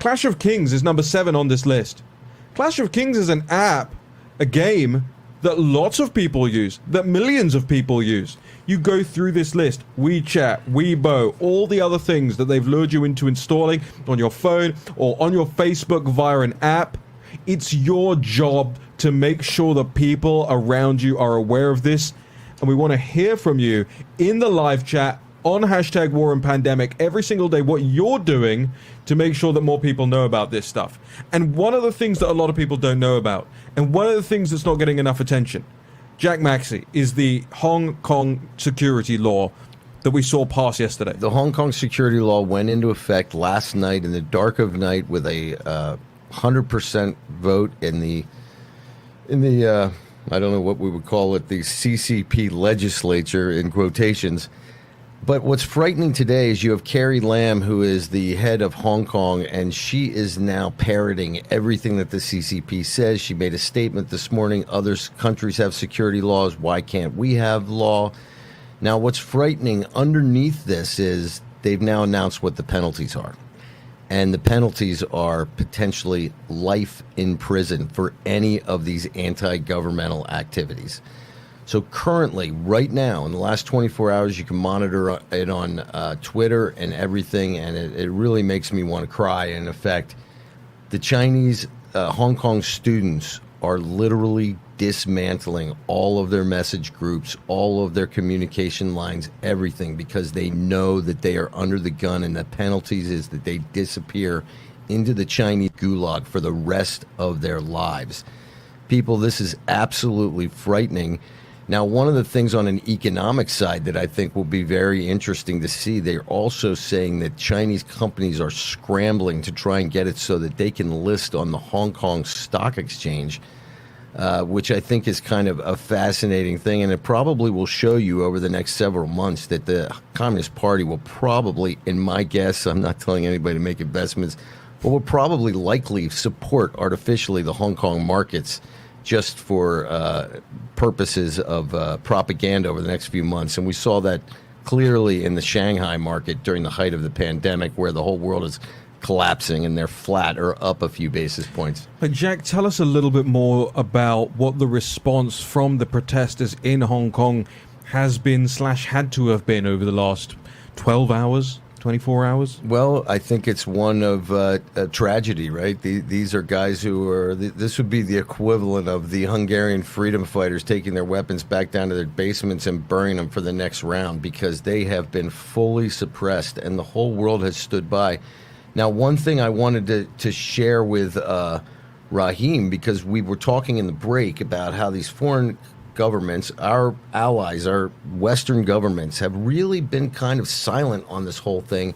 Clash of Kings is number 7 on this list. Clash of Kings is an app, a game that lots of people use, that millions of people use. You go through this list, WeChat, Weibo, all the other things that they've lured you into installing on your phone or on your Facebook via an app. It's your job to make sure that people around you are aware of this. And we want to hear from you in the live chat on hashtag Warroom Pandemic every single day, what you're doing to make sure that more people know about this stuff. And one of the things that a lot of people don't know about, and one of the things that's not getting enough attention, Jack Maxey, is the Hong Kong security law that we saw pass yesterday. The Hong Kong security law went into effect last night in the dark of night with a 100% vote in the I don't know what we would call it, the CCP legislature in quotations. But what's frightening today is you have Carrie Lam, who is the head of Hong Kong, and she is now parroting everything that the CCP says. She made a statement this morning. Other countries have security laws. Why can't we have law? Now, what's frightening underneath this is they've now announced what the penalties are. And the penalties are potentially life in prison for any of these anti-governmental activities. So currently, right now, in the last 24 hours, you can monitor it on Twitter and everything, and it really makes me want to cry. In effect, the Chinese Hong Kong students are literally dismantling all of their message groups, all of their communication lines, everything, because they know that they are under the gun, and the penalties is that they disappear into the Chinese gulag for the rest of their lives. People, this is absolutely frightening. Now, one of the things on an economic side that I think will be very interesting to see, they're also saying that Chinese companies are scrambling to try and get it so that they can list on the Hong Kong Stock Exchange, which I think is kind of a fascinating thing. And it probably will show you over the next several months that the Communist Party will probably, in my guess, I'm not telling anybody to make investments, but will probably likely support artificially the Hong Kong markets just for purposes of propaganda over the next few months. And we saw that clearly in the Shanghai market during the height of the pandemic, where the whole world is collapsing and they're flat or up a few basis points. But Jack, tell us a little bit more about what the response from the protesters in Hong Kong has been / had to have been over the last 12 hours, 24 hours? Well, I think it's one of a tragedy, right? These are guys who are, this would be the equivalent of the Hungarian freedom fighters taking their weapons back down to their basements and burning them for the next round, because they have been fully suppressed and the whole world has stood by. Now, one thing I wanted to share with Raheem, because we were talking in the break about how these foreign governments, our allies, our Western governments, have really been kind of silent on this whole thing.